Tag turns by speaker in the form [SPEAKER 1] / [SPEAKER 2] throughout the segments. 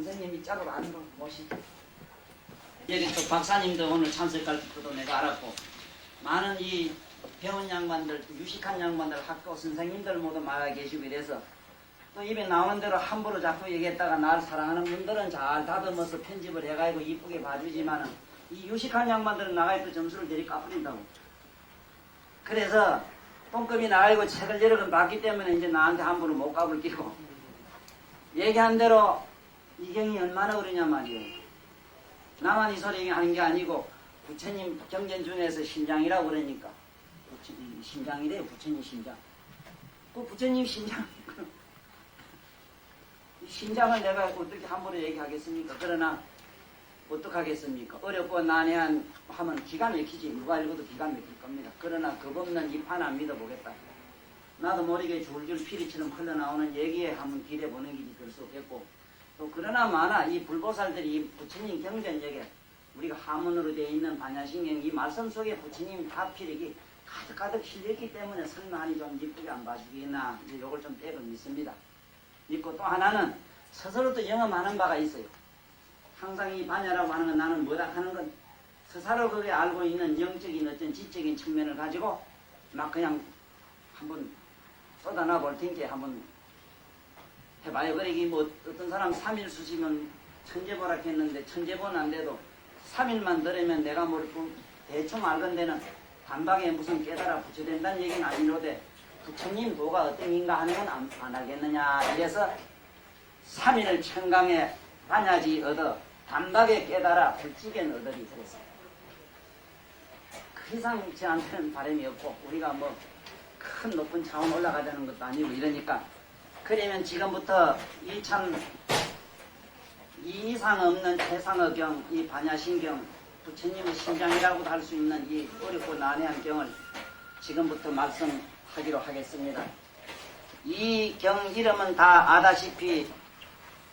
[SPEAKER 1] 선생님이 짝으로 안으로 모시죠. 여기 또 박사님도 오늘 참석할 것도 내가 알았고, 많은 이 배운 양반들, 유식한 양반들, 학교 선생님들 모두 많아 계시고 이래서 또 입에 나오는 대로 함부로 자꾸 얘기했다가 나를 사랑하는 분들은 잘 다듬어서 편집을 해가지고 이쁘게 봐주지만은 이 유식한 양반들은 나가서 점수를 대리 까버린다고. 그래서 똥급이 나가고 책을 여러 권 봤기 때문에 이제 나한테 함부로 못 까불 끼고 얘기한 대로 이 경이 얼마나 그러냐 말이에요. 나만 이 소리 하는 게 아니고 부처님 경전 중에서 심장이라고 그러니까 심장이래요. 부처님 심장. 그 부처님 심장 심장을 내가 어떻게 함부로 얘기하겠습니까? 그러나 어떡하겠습니까? 어렵고 난해한 하면 기가 막히지. 누가 읽어도 기가 막힐 겁니다. 그러나 겁없는 이 판 안 믿어보겠다. 나도 모르게 줄줄 피리처럼 흘러나오는 얘기에 한번 기대보는 길이 될 수 없겠고, 또 그러나 마나 이 불보살들이 이 부처님 경전역에 우리가 하문으로 되어 있는 반야신경 이 말씀 속에 부처님 다필력이 가득가득 실렸기 때문에 설명하니 좀 이쁘게 안 봐주겠나, 이제 요걸 좀 빼고 믿습니다. 믿고 또 하나는 스스로도 영험하는 바가 있어요. 항상 이 반야라고 하는 건 나는 뭐라 하는 건 스스로 그게 알고 있는 영적인 어떤 지적인 측면을 가지고 막 그냥 한번 쏟아놔 볼 테니까 한번 해봐요. 그러기 뭐 어떤 사람 3일 수시면 천재보라 했는데 천재보는 안 돼도 3일만 들으면 내가 뭘 대충 알건대는 단박에 무슨 깨달아 부처된다는 얘기는 아니로되 부처님 도가 어떤인가 하는 건 안 하겠느냐. 이래서 3일 청강에 반야지 얻어 단박에 깨달아 불지견 얻으리 그랬어요. 그 이상 저한테는 바람이 없고 우리가 뭐 큰 높은 차원 올라가자는 것도 아니고 이러니까 그러면 지금부터 이 참 이 이상 없는 최상의 경, 이 반야신경, 부처님의 심장이라고도 할 수 있는 이 어렵고 난해한 경을 지금부터 말씀하기로 하겠습니다. 이 경 이름은 다 아다시피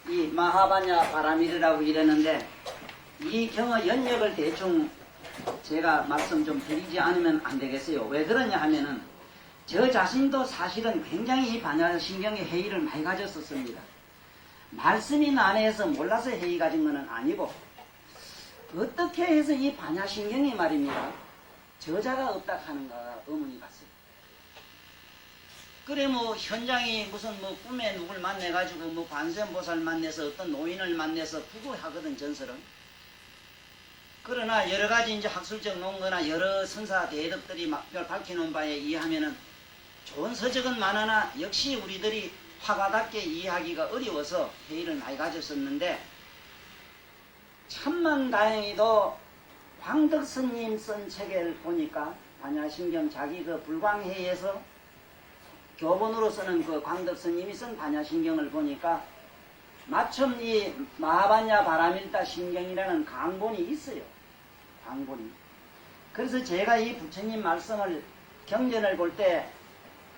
[SPEAKER 1] 이 마하반야 바라미르라고 이러는데 이 경의 연역을 대충 제가 말씀 좀 드리지 않으면 안 되겠어요. 왜 그러냐 하면은 저 자신도 사실은 굉장히 이 반야신경의 회의를 많이 가졌었습니다. 말씀이 난해해서 몰라서 회의 가진 것은 아니고 어떻게 해서 이 반야신경이 말입니다. 저자가 없다 하는가 의문이 갔어요. 그래 뭐 현장이 무슨 뭐 꿈에 누굴 만나가지고 뭐 관세음보살 만나서 어떤 노인을 만나서 구구하거든 전설은. 그러나 여러 가지 이제 학술적 논거나 여러 선사 대덕들이 막 밝혀놓은 바에 의하면은 좋은 서적은 많으나 역시 우리들이 화가답게 이해하기가 어려워서 회의를 많이 가졌었는데 천만다행히도 광덕스님 쓴 책을 보니까 반야신경 자기 그 불광회에서 교본으로 쓰는 그 광덕스님이 쓴 반야신경을 보니까 마침 이 마하반야 바라밀다 신경이라는 강본이 있어요. 강본이. 그래서 제가 이 부처님 말씀을 경전을 볼 때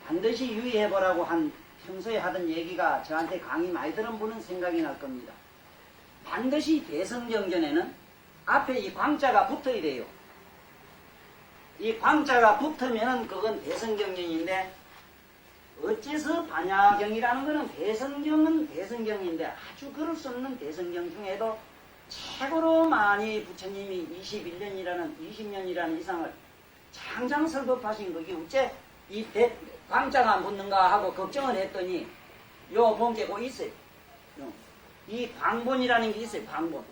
[SPEAKER 1] 반드시 유의해보라고 한 평소에 하던 얘기가 저한테 강의 많이 들은 분은 생각이 날 겁니다. 반드시 대성경전에는 앞에 이 광자가 붙어야 돼요. 이 광자가 붙으면은 그건 대성경전인데 어째서 반야경이라는 것은 대성경은 대성경인데 아주 그럴 수 없는 대성경 중에도 최고로 많이 부처님이 21년이라는 20년이라는 이상을 장장설법하신 거기 어째 이 광자가 안 붙는가 하고 걱정을 했더니 요 본게 꼭 있어요. 이 광본이라는 게 있어요. 광본.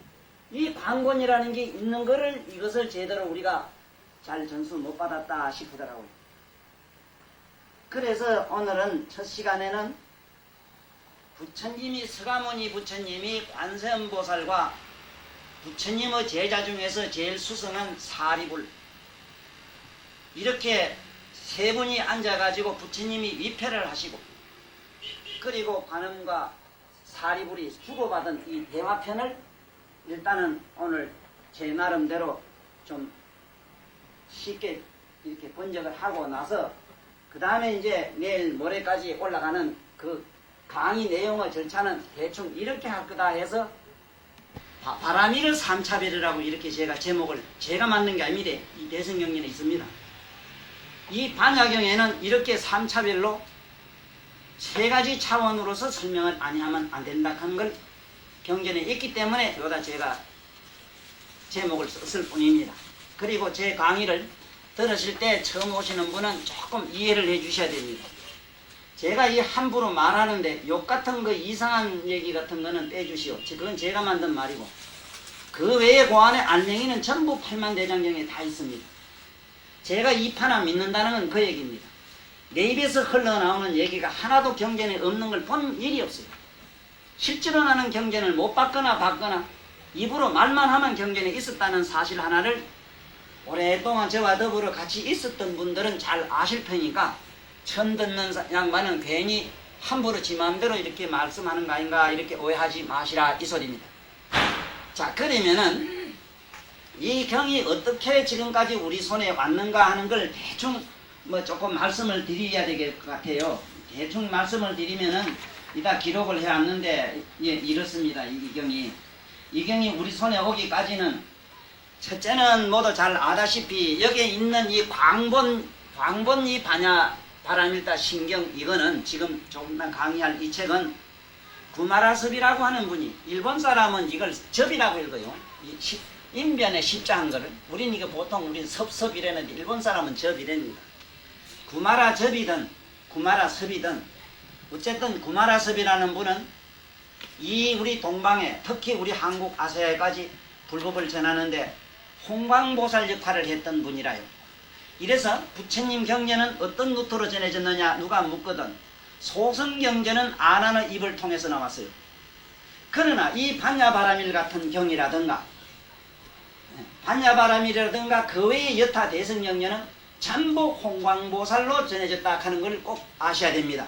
[SPEAKER 1] 이 광본이라는 게 있는 거를 이것을 제대로 우리가 잘 전수 못 받았다 싶더라고요. 그래서 오늘은 첫 시간에는 부처님이 서가모니 부처님이 관세음보살과 부처님의 제자 중에서 제일 수성한 사리불 이렇게 세 분이 앉아가지고 부처님이 위패를 하시고 그리고 관음과 사리불이 주고받은 이 대화편을 일단은 오늘 제 나름대로 좀 쉽게 이렇게 번역을 하고 나서 그 다음에 이제 내일 모레까지 올라가는 그 강의 내용의 절차는 대충 이렇게 할 거다 해서 바라미르 삼차별이라고 이렇게 제가 제목을 제가 만든 게 아닙니다. 이 대성경전에 있습니다. 이 반야경에는 이렇게 삼차별로 세 가지 차원으로서 설명을 아니하면 안 된다 하는 걸 경전에 있기 때문에 여기다 제가 제목을 썼을 뿐입니다. 그리고 제 강의를 들으실 때 처음 오시는 분은 조금 이해를 해 주셔야 됩니다. 제가 이 함부로 말하는데 욕 같은 거 이상한 얘기 같은 거는 빼주시오. 그건 제가 만든 말이고 그 외에 그 안에 알맹이는 전부 팔만대장경에 다 있습니다. 제가 이 판을 믿는다는 건 그 얘기입니다. 내 입에서 흘러나오는 얘기가 하나도 경전에 없는 걸 본 일이 없어요. 실제로 나는 경전을 못 봤거나 봤거나 입으로 말만 하면 경전에 있었다는 사실 하나를 오랫동안 저와 더불어 같이 있었던 분들은 잘 아실 테니까 처음 듣는 양반은 괜히 함부로 지 마음대로 이렇게 말씀하는 거 아닌가 이렇게 오해하지 마시라 이 소리입니다. 자, 그러면은 이 경이 어떻게 지금까지 우리 손에 왔는가 하는 걸 대충 뭐 조금 말씀을 드려야 될 것 같아요. 대충 말씀을 드리면은 이따 기록을 해왔는데 예, 이렇습니다. 이 경이 우리 손에 오기까지는 첫째는 모두 잘 아다시피 여기에 있는 이 광본 이 바람일다 신경 이거는 지금 조금 더 강의할 이 책은 구마라섭이라고 하는 분이 일본 사람은 이걸 접이라고 읽어요. 인변에 십자한 거를 우린 이거 보통 우린 섭섭이라는데 일본 사람은 접이랍니다. 구마라접이든 구마라섭이든 어쨌든 구마라섭이라는 분은 이 우리 동방에 특히 우리 한국 아시아에까지 불법을 전하는데 홍광보살 역할을 했던 분이라요. 이래서 부처님 경전은 어떤 루트로 전해졌느냐 누가 묻거든 소승경전은 아난의 입을 통해서 나왔어요. 그러나 이 반야바라밀 같은 경이라든가 반야바라밀이라든가 그 외의 여타 대승경전은 전부 홍광보살로 전해졌다 하는 걸 꼭 아셔야 됩니다.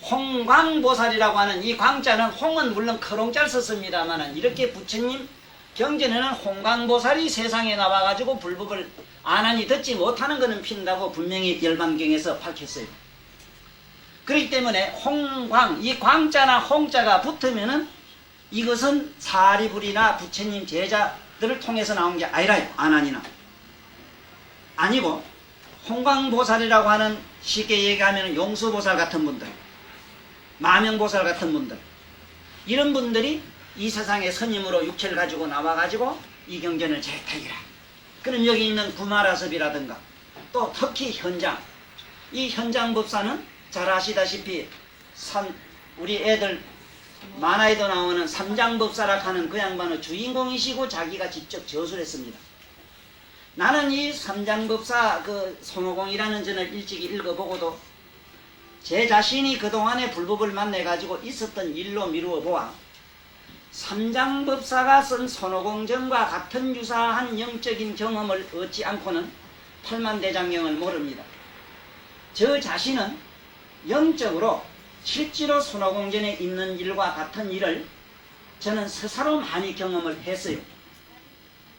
[SPEAKER 1] 홍광보살이라고 하는 이 광자는 홍은 물론 크롱자를 썼습니다만 이렇게 부처님 경전에는 홍광보살이 세상에 나와가지고 불법을 아난이 듣지 못하는 것은 핀다고 분명히 열반경에서 밝혔어요. 그렇기 때문에 홍광, 이 광자나 홍자가 붙으면은 이것은 사리불이나 부처님 제자들을 통해서 나온 게 아니라요. 아난이나. 아니고 홍광보살이라고 하는 쉽게 얘기하면 용수보살 같은 분들, 마명보살 같은 분들 이런 분들이 이 세상에 스님으로 육체를 가지고 나와가지고 이 경전을 제타이라. 그럼 여기 있는 구마라섭이라든가 또 특히 현장 이 현장법사는 잘 아시다시피 우리 애들 만화에도 나오는 삼장법사라 하는 그 양반의 주인공이시고 자기가 직접 저술을 했습니다. 나는 이 삼장법사 그 손오공이라는 전을 일찍이 읽어보고도 제 자신이 그동안에 불법을 만나가지고 있었던 일로 미루어 보아 삼장법사가 쓴 손오공전과 같은 유사한 영적인 경험을 얻지 않고는 팔만대장경을 모릅니다. 저 자신은 영적으로 실제로 손오공전에 있는 일과 같은 일을 저는 스스로 많이 경험을 했어요.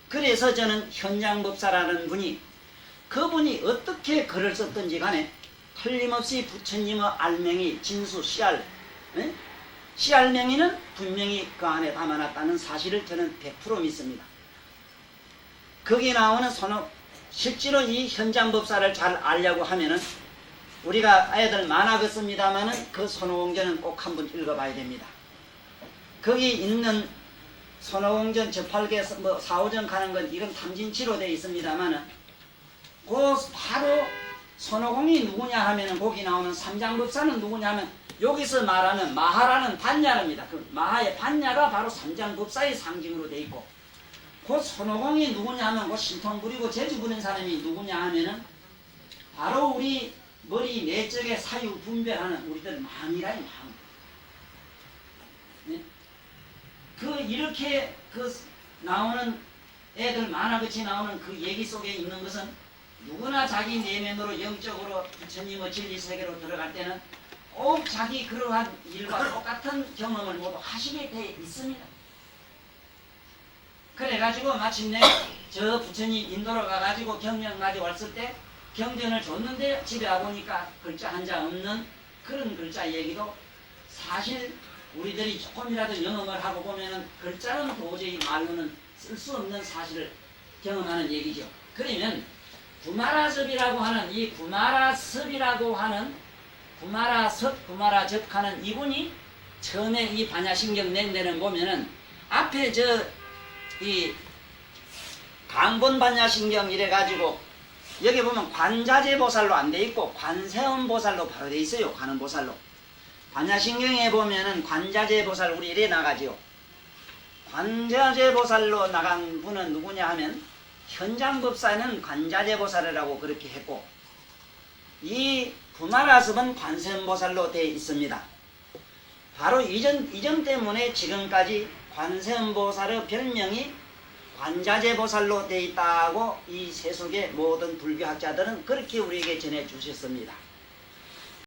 [SPEAKER 1] 그래서 저는 현장법사라는 분이 그분이 어떻게 글을 썼든지 간에 틀림없이 부처님의 알맹이 진수 씨알 씨알맹이는 분명히 그 안에 담아놨다는 사실을 저는 100% 믿습니다. 거기에 나오는 실제로 이 현장법사를 잘 알려고 하면은 우리가 애들 많아겠습니다만은 그 손오공전은 꼭 한번 읽어봐야 됩니다. 거기 있는 손오공전 접할게 뭐 사오전 가는 건 이건 탐진치로 되어 있습니다만은 그 바로 손오공이 누구냐 하면은 거기 나오는 삼장법사는 누구냐 하면 여기서 말하는 마하라는 반야입니다. 그 마하의 반야가 바로 삼장법사의 상징으로 되어 있고 그 손오공이 누구냐 하면 그 신통 부리고 재주 부린 사람이 누구냐 하면은 바로 우리 머리 내적에 사유 분별하는 우리들 마음이라이 마음. 네? 이렇게 나오는 애들 만화같이 나오는 그 얘기 속에 있는 것은 누구나 자기 내면으로 영적으로 부처님의 진리 세계로 들어갈 때는 꼭 자기 그러한 일과 똑같은 경험을 모두 하시게 돼 있습니다. 그래가지고 마침내 저 부처님 인도로 가가지고 경전 가지고 왔을 때 경전을 줬는데 집에 와보니까 글자 한자 없는 그런 글자 얘기도 사실 우리들이 조금이라도 영험을 하고 보면은 글자는 도저히 말로는 쓸 수 없는 사실을 경험하는 얘기죠. 그러면 구마라섭이라고 하는 이 구마라섭이라고 하는 구마라섭, 구마라접하는 이분이 처음에 이 반야신경 낸 데는 보면은 앞에 이 강본 반야신경 이래 가지고 여기 보면 관자재 보살로 안 돼 있고 관세음 보살로 바로 돼 있어요. 관음 보살로. 반야신경에 보면은 관자재 보살 우리 이래 나가지요. 관자재 보살로 나간 분은 누구냐 하면 현장법사는 관자재 보살이라고 그렇게 했고 이 부마라습은 관세음 보살로 되어 있습니다. 바로 이 점 때문에 지금까지 관세음 보살의 별명이 관자재 보살로 되어 있다고 이 세속의 모든 불교학자들은 그렇게 우리에게 전해 주셨습니다.